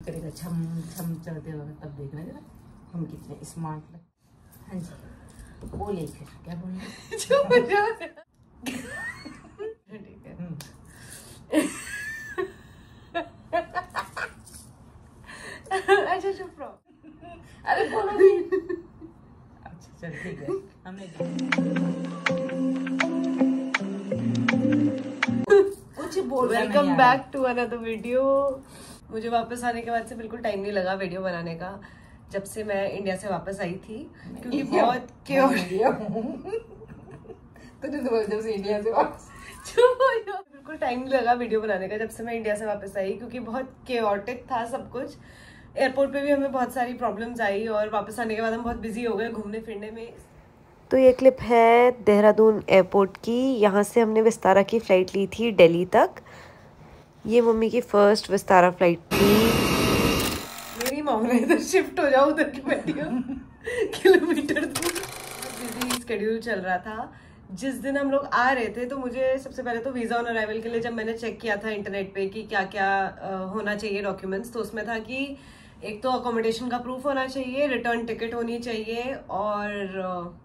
करेगा छम छम चलते हुए, तब देखना जरा हम कितने स्मार्ट लगे। हाँ जी बोले, फिर क्या बोलना। ठीक है। अच्छा चुप रहो। अरे बोलो भी। अच्छा चल ठीक है, हमने कुछ बोल। Welcome back to another video. मुझे वापस आने के बाद से बिल्कुल टाइम नहीं लगा वीडियो बनाने का, जब से मैं इंडिया से वापस आई थी, क्योंकि बहुत तुझे तो जब से इंडिया से वापस बिल्कुल टाइम नहीं लगा वीडियो बनाने का जब से मैं इंडिया से वापस आई, क्योंकि बहुत केओटिक था सब कुछ। एयरपोर्ट पे भी हमें बहुत सारी प्रॉब्लम्स आई और वापस आने के बाद हम बहुत बिजी हो गए घूमने फिरने में। तो ये क्लिप है देहरादून एयरपोर्ट की। यहाँ से हमने विस्तारा की फ़्लाइट ली थी दिल्ली तक। ये मम्मी की फर्स्ट विस्तारा फ्लाइट थी। मेरी मॉम ने इधर शिफ्ट हो जाओ, उधर की बैठी हो किलोमीटर दूर। बिजी स्केड्यूल चल रहा था। जिस दिन हम लोग आ रहे थे तो मुझे सबसे पहले तो वीज़ा ऑन अराइवल के लिए जब मैंने चेक किया था इंटरनेट पे कि क्या क्या होना चाहिए डॉक्यूमेंट्स, तो उसमें था कि एक तो अकोमोडेशन का प्रूफ होना चाहिए, रिटर्न टिकट होनी चाहिए और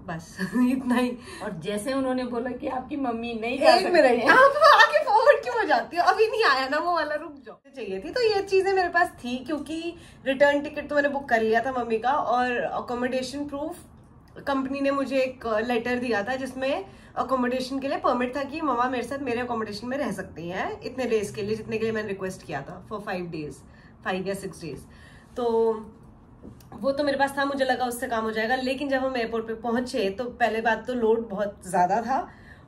बस इतना ही। और जैसे उन्होंने बोला कि आपकी मम्मी नहीं जा सकती, एक मिनट आप आगे फॉरवर्ड क्यों हो जाती हो, अभी नहीं आया ना वो वाला, रुक जाओ। चाहिए थी तो ये चीजें मेरे पास थी, क्योंकि रिटर्न टिकट तो मैंने बुक कर लिया था मम्मी का, और अकोमोडेशन प्रूफ कंपनी ने मुझे एक लेटर दिया था जिसमें अकोमोडेशन के लिए परमिट था कि मम्मा मेरे साथ मेरे अकोमोडेशन में रह सकती हैं इतने डेज के लिए, जितने के लिए मैंने रिक्वेस्ट किया था, फॉर 5 या 6 डेज। तो वो तो मेरे पास था, मुझे लगा उससे काम हो जाएगा। लेकिन जब हम एयरपोर्ट पे पहुंचे तो पहले बात तो लोड बहुत ज़्यादा था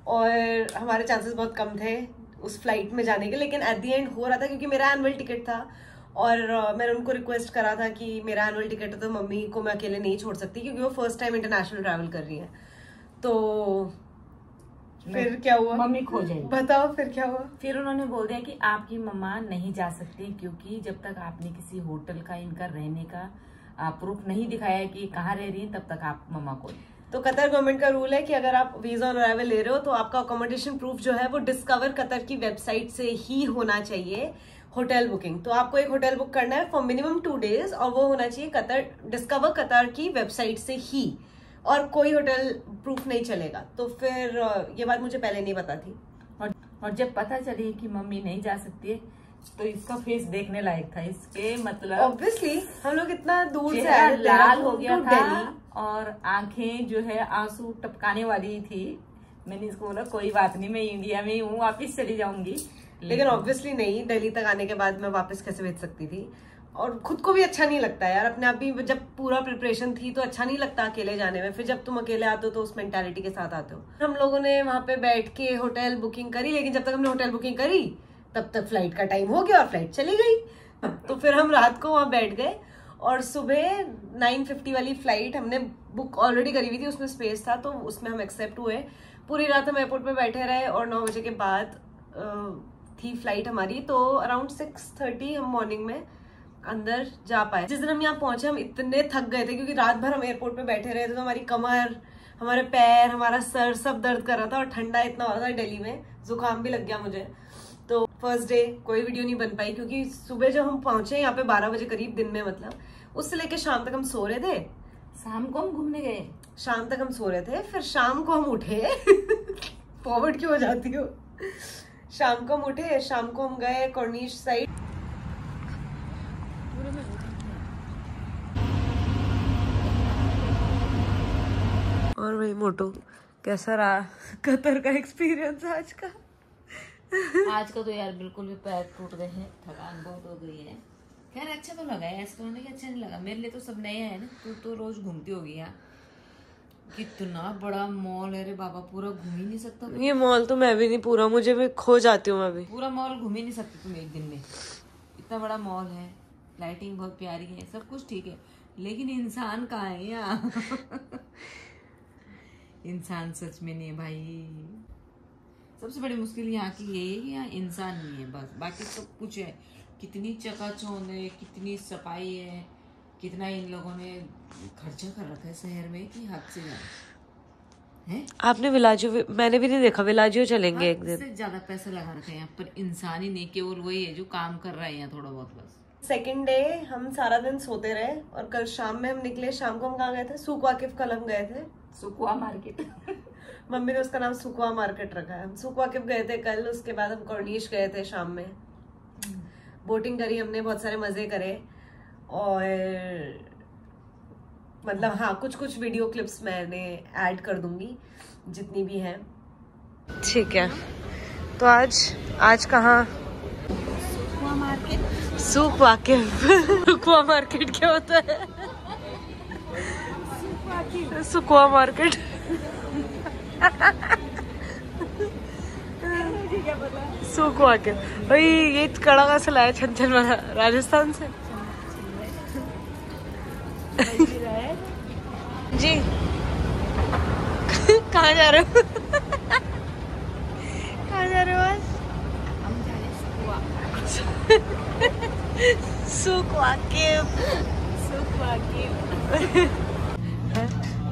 और हमारे चांसेस बहुत कम थे उस फ्लाइट में जाने के। लेकिन एट दी एंड हो रहा था, क्योंकि मेरा एनुअल टिकट था और मैंने उनको रिक्वेस्ट करा था कि मेरा एनुअल टिकट है तो मम्मी को मैं अकेले नहीं छोड़ सकती, क्योंकि वो फर्स्ट टाइम इंटरनेशनल ट्रैवल कर रही है। तो फिर क्या हुआ, मम्मी खो जाएगी। बताओ फिर क्या हुआ। फिर उन्होंने बोल दिया कि आपकी मम्मा नहीं जा सकती, क्योंकि जब तक आपने किसी होटल का इनका रहने का प्रूफ नहीं दिखाया है कि कहाँ रह रही है, तब तक आप मम्मा को। तो कतर गवर्नमेंट का रूल है कि अगर आप वीजा ऑन अराइवल ले रहे हो तो आपका अकोमोडेशन प्रूफ जो है वो डिस्कवर कतर की वेबसाइट से ही होना चाहिए। होटल बुकिंग, तो आपको एक होटल बुक करना है फॉर मिनिमम 2 डेज और वो होना चाहिए डिस्कवर कतर की वेबसाइट से ही, और कोई होटल प्रूफ नहीं चलेगा। तो फिर ये बात मुझे पहले नहीं पता थी, और जब पता चली कि मम्मी नहीं जा सकती है तो इसका फेस देखने लायक था। इसके मतलब ऑब्वियसली हम लोग इतना दूर से आए, लाल हो गया था और आंखें जो है आंसू टपकाने वाली थी। मैंने इसको बोला कोई बात नहीं, मैं इंडिया में ही हूँ, वापिस चली जाऊंगी। लेकिन ऑब्वियसली नहीं, दिल्ली तक आने के बाद मैं वापस कैसे भेज सकती थी। और खुद को भी अच्छा नहीं लगता यार, अपने आप भी जब पूरा प्रिपरेशन थी तो अच्छा नहीं लगता अकेले जाने में। फिर जब तुम अकेले आते हो तो उस मेंटालिटी के साथ आते हो। हम लोगों ने वहां पे बैठ के होटल बुकिंग करी, लेकिन जब तक हमने होटल बुकिंग करी तब तक फ्लाइट का टाइम हो गया और फ्लाइट चली गई। तो फिर हम रात को वहां बैठ गए और सुबह 9:50 वाली फ्लाइट हमने बुक ऑलरेडी करी हुई थी, उसमें स्पेस था तो उसमें हम एक्सेप्ट हुए। पूरी रात हम एयरपोर्ट पे बैठे रहे और 9 बजे के बाद थी फ्लाइट हमारी, तो अराउंड 6:30 हम मॉर्निंग में अंदर जा पाए। जिस दिन हम यहाँ पहुंचे हम इतने थक गए थे, क्योंकि रात भर हम एयरपोर्ट पे बैठे रहे थे, तो हमारी कमर, हमारे पैर, हमारा सर सब दर्द कर रहा था और ठंडा इतना हो रहा था दिल्ली में, जुकाम भी लग गया मुझे। तो फर्स्ट डे कोई वीडियो नहीं बन पाई, क्योंकि सुबह जब हम पहुंचे यहाँ पे 12 बजे करीब दिन में, मतलब उससे लेके शाम तक हम सो रहे थे। शाम को हम घूमने गए, शाम तक हम सो रहे थे, फिर शाम को हम उठे फॉरवर्ड क्यों हो जाती हो। शाम को हम उठे, शाम को हम गए कॉर्निश साइड। और वही मोटो, कैसा रहा कतर का एक्सपीरियंस आज का? आज का तो यार बिल्कुल भी पैर टूट गए हैं, थकान बहुत हो गई है। खैर अच्छा तो लगा है, ऐसा तो नहीं कि अच्छा नहीं लगा। मेरे लिए तो सब नया है ना, तू तो रोज घूमती होगी यहाँ। कितना बड़ा मॉल है रे बाबा, पूरा घूम ही नहीं सकता। ये मॉल तो मैं भी नहीं पूरा, मुझे भी खो जाती हूँ मैं भी। पूरा मॉल घूम ही नहीं सकती तुम एक दिन में, इतना बड़ा मॉल है, लाइटिंग बहुत प्यारी है, सब कुछ ठीक है, लेकिन इंसान कहाँ है यहाँ इंसान सच में नहीं है भाई। सबसे बड़ी मुश्किल यहाँ की ये है कि यहाँ इंसान नहीं है, बस बाकी सब कुछ है। कितनी चकाचौंध है, कितनी सफाई है, कितना इन लोगों ने खर्चा कर रखा है शहर में कि हद से ज्यादा। है? आपने विलाजियो, मैंने भी नहीं देखा। विलाजियो चलेंगे एक दिन। इससे ज्यादा पैसे लगा रखे हैं यहाँ पर, इंसान ही नहीं, केवल वही है जो काम कर रहा है यहाँ थोड़ा बहुत बस। सेकेंड डे हम सारा दिन सोते रहे और कल शाम में हम निकले। शाम को हम कहाँ गए थे? सुक वाकिफ कल हम गए थे, सुकुआ मार्केट। मम्मी ने उसका नाम सुकुआ मार्केट रखा है। हम सुक वाकिफ गए थे कल, उसके बाद हम कॉर्निश गए थे शाम में। बोटिंग करी हमने, बहुत सारे मजे करे। और मतलब हाँ, कुछ कुछ वीडियो क्लिप्स मैंने ऐड कर दूंगी जितनी भी हैं। ठीक है, तो आज कहाँ? सुकुआ मार्केट। सुक वाकिफ। सुकुआ मार्केट क्या होता है? सुकुआ मार्केट। सुक वाकिफ भाई, ये कड़ा का लाया छन वाला राजस्थान से। जी कहाँ जा रहे हो? कहाँ जा रहे हो आज? हम जा रहे हैं सुक वाकिफ। सुक वाकिफ।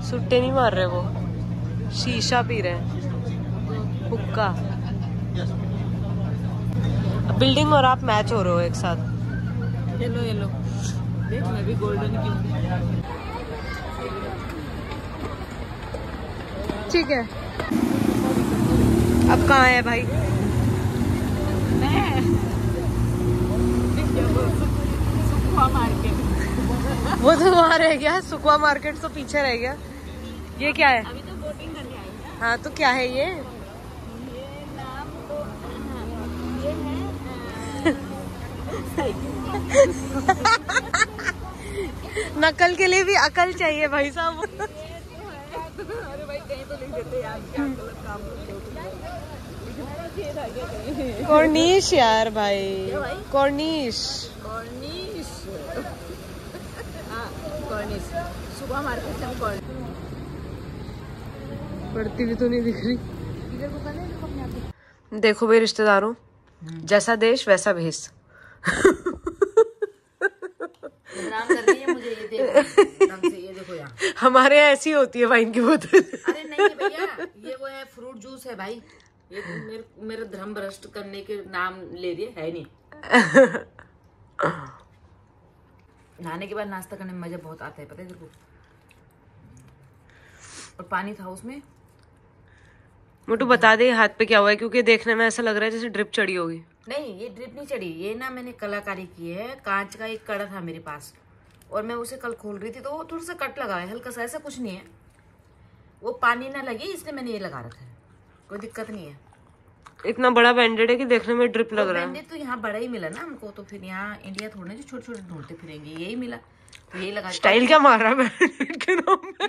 सुट्टे नहीं मार रहे वो, शीशा पी रहे हैं, हुक्का। बिल्डिंग और आप मैच हो रहे हो एक साथ। येलो येलो देख, मैं भी गोल्डन की हूँ। ठीक है, अब कहाँ है भाई? सुकुआ मार्केट। वो तो वहाँ रह गया, सुकुआ मार्केट तो पीछे रह गया। ये क्या है? अभी तो बोटिंग करने आई है। हाँ, तो क्या है ये? ये नाम तो ये है नकल के लिए भी अकल चाहिए भाई साहब। अरे भाई कहीं तो लिख देते यार, क्या गलत काम करते हो। कॉर्निश यार भाई, कॉर्निश। कॉर्निश। हाँ कॉर्निश, सुबह मार्केट से हम कॉर्निश। पढ़ती भी तो नहीं दिख रही। इधर को करने देखो अपने आप। देखो भाई रिश्तेदारों, जैसा देश वैसा भेष। बदनाम कर रही है मुझे, ये देखो ढंग से, ये देखो यहाँ। हमारे यहाँ ऐसी होती है वाइन की बोतल। अरे नहीं भैया, ये वो है फ्रूट जूस है भाई। ये मेरे धर्म भ्रष्ट करने के नाम ले रही है नहीं। नहाने के बाद नाश्ता करने में मजा बहुत आता है, पता है तेरे को। और पानी था उसमें। मोटू बता दे हाथ पे क्या हुआ है, क्योंकि देखने में ऐसा लग रहा है जैसे ड्रिप चढ़ी होगी। नहीं, ये ड्रिप नहीं चढ़ी, ये ना मैंने कलाकारी की है। कांच का एक कड़ा था मेरे पास और मैं उसे कल खोल रही थी, तो वो थोड़ा सा कट लगा है, हल्का सा, ऐसा कुछ नहीं है। वो पानी ना लगे इसलिए मैंने ये लगा रखा है, कोई दिक्कत नहीं है। इतना बड़ा बैंडेड है कि देखने में ड्रिप लग रहा है। बैंडेड तो यहाँ बड़ा ही मिला ना हमको, तो फिर यहाँ इंडिया थोड़े जो छोटे छोटे ढूंढते फिरेंगे, यही मिला तो यही लगा। स्टाइल क्या मार रहा है बैंडेड के नाम पे?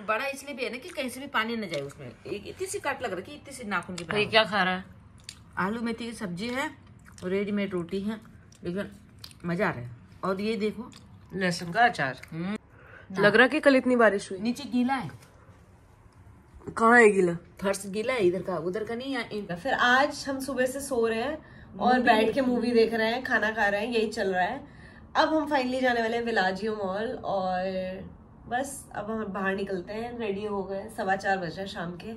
बड़ा इसलिए भी है ना कि कहीं से भी पानी न जाए उसमें। एक इतनी सी काट लग रही है, इतनी सी नाखून की। ये क्या खा रहा है? आलू मेथी की सब्जी है और रेडीमेड रोटी है, लेकिन मजा आ रहा है। और ये देखो लहसुन का अचार। लग रहा कि कल इतनी बारिश हुई। नीचे गीला है। कहाँ है गीला? फर्श गीला है, इधर का उधर का नहीं। फिर आज हम सुबह से सो रहे हैं और बैठ के मूवी देख रहे हैं, खाना खा रहे हैं, यही चल रहा है। अब हम फाइनली जाने वाले हैं विलाजियो मॉल और बस अब हम बाहर निकलते हैं। रेडी हो गए, 4:15 बज रहे शाम के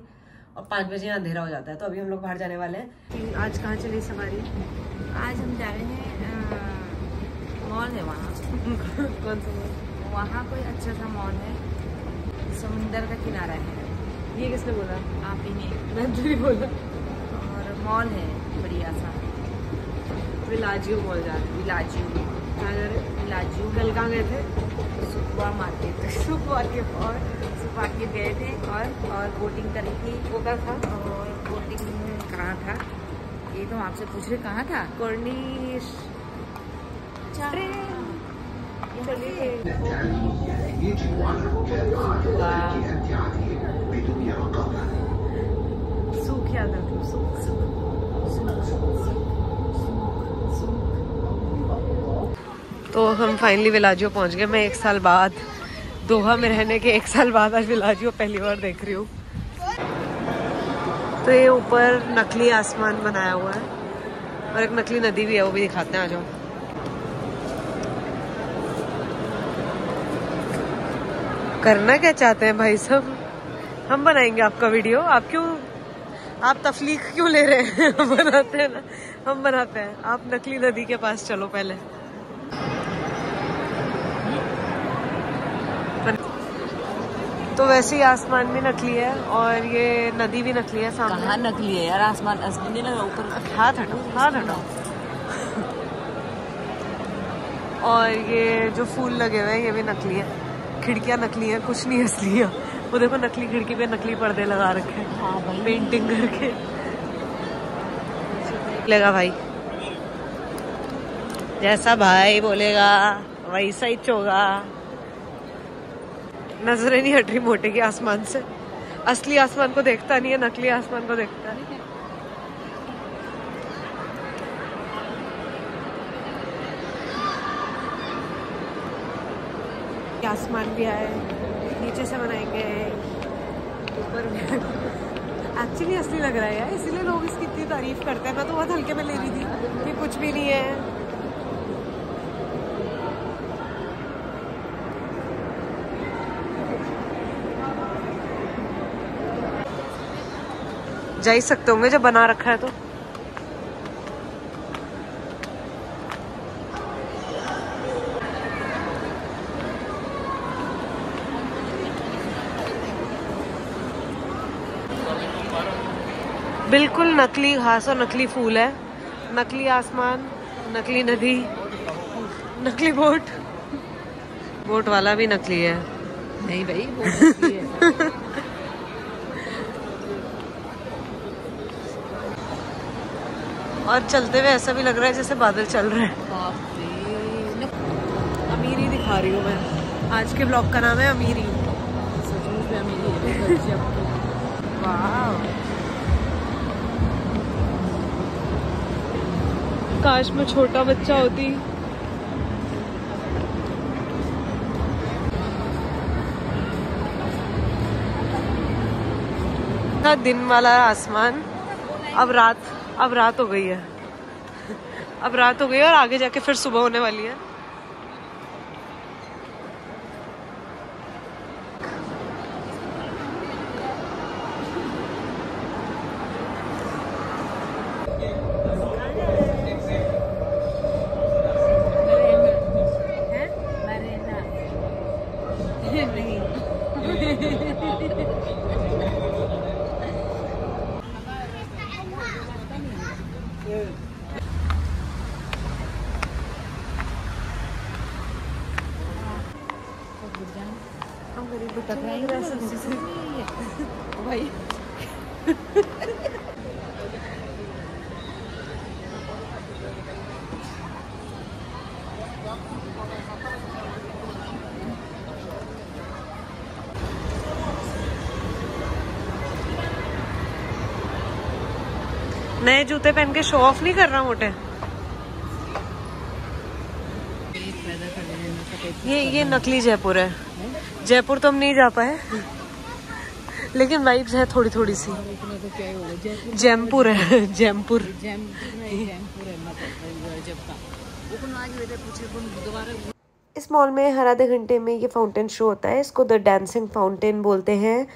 और 5 बजे अंधेरा हो जाता है, तो अभी हम लोग बाहर जाने वाले हैं। आज कहाँ चली सवारी? आज हम जा रहे हैं मॉल है वहाँ। कौन सा मॉल? वहाँ कोई अच्छा सा मॉल है, समुंदर का किनारा है। ये किसने बोला? आप ही ने। मैं तो नहीं बोला। और मॉल है बढ़िया सा, विलाजियो मॉल जा रहे हैं। विलाजियो। कहाँ जा रहे हैं? विलाजियो। कल कहाँ गए थे? सुकुआ मार्केट। सुकुआ के और सुकुआ के गए थे और बोटिंग करी थी। वो क्या था? और बोटिंग कहाँ था ये तो आपसे पूछ रहे, कहाँ था? कॉर्निश। सूख याद है? तो हम फाइनली विलाजियो पहुंच गए। मैं 1 साल बाद, दोहा में रहने के 1 साल बाद आज विलाजियो पहली बार देख रही हूँ। तो ये ऊपर नकली आसमान बनाया हुआ है और एक नकली नदी भी है, वो भी दिखाते हैं, आ जाओ। करना क्या चाहते हैं भाई साहब? हम बनाएंगे आपका वीडियो। आप तफलीक क्यों ले रहे हैं? हम बनाते हैं ना, हम बनाते हैं। आप नकली नदी के पास चलो पहले। तो वैसे ही आसमान भी नकली है और ये नदी भी नकली है सामने। कहाँ नकली है यार, आसमान असली नहीं लगा ऊपर। हाथ हटाओ। और ये जो फूल लगे हुए हैं ये भी नकली है, खिड़कियां नकली हैं, कुछ नहीं असली है। वो देखो नकली खिड़की पे नकली पर्दे लगा रखे हैं। हाँ भाई, पेंटिंग करके लेगा भाई, जैसा भाई बोलेगा वैसा ही होगा। नजरें नहीं हट रही मोटे की आसमान से। असली आसमान को देखता नहीं है, नकली आसमान को देखता है। आसमान भी आए, नीचे से बनाएंगे, ऊपर भी। एक्चुअली असली लग रहा है यार, इसीलिए लोग इसकी इतनी तारीफ करते हैं। मैं तो बहुत हल्के में ले रही थी कि कुछ भी नहीं है। जा ही सकते होंगे जब बना रखा है तो। बिल्कुल नकली घास और नकली फूल है, नकली आसमान, नकली नदी, नकली बोट वाला भी नकली है। नहीं भाई वो असली है। और चलते हुए ऐसा भी लग रहा है जैसे बादल चल रहे हैं। अमीरी दिखा रही हूँ मैं। आज के ब्लॉग का नाम है अमीरी। वाह, काश मैं छोटा बच्चा होती। दिन वाला आसमान, अब रात हो गई है। अब रात हो गई है और आगे जाके फिर सुबह होने वाली है। भाई नए जूते पहन के शो ऑफ नहीं कर रहा मोटे। ये नकली जयपुर है। जयपुर तो हम नहीं जा पाए, लेकिन वाइब्स है थोड़ी थोड़ी सी। जयपुर है, जयपुर। इस मॉल में हर आधे घंटे में ये फाउंटेन शो होता है। इसको द डांसिंग फाउंटेन बोलते हैं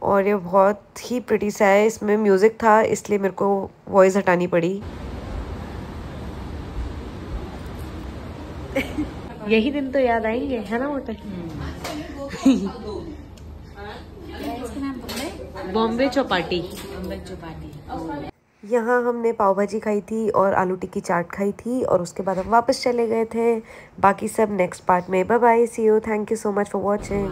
और ये बहुत ही प्रिटी सा है। इसमें म्यूजिक था इसलिए मेरे को वॉइस हटानी पड़ी। यही दिन तो याद आएंगे, है ना मोटे? बॉम्बे चौपाटी। यहाँ हमने पाव भाजी खाई थी और आलू टिक्की चाट खाई थी और उसके बाद हम वापस चले गए थे। बाकी सब नेक्स्ट पार्ट में। Bye bye, see you, thank you so much for watching.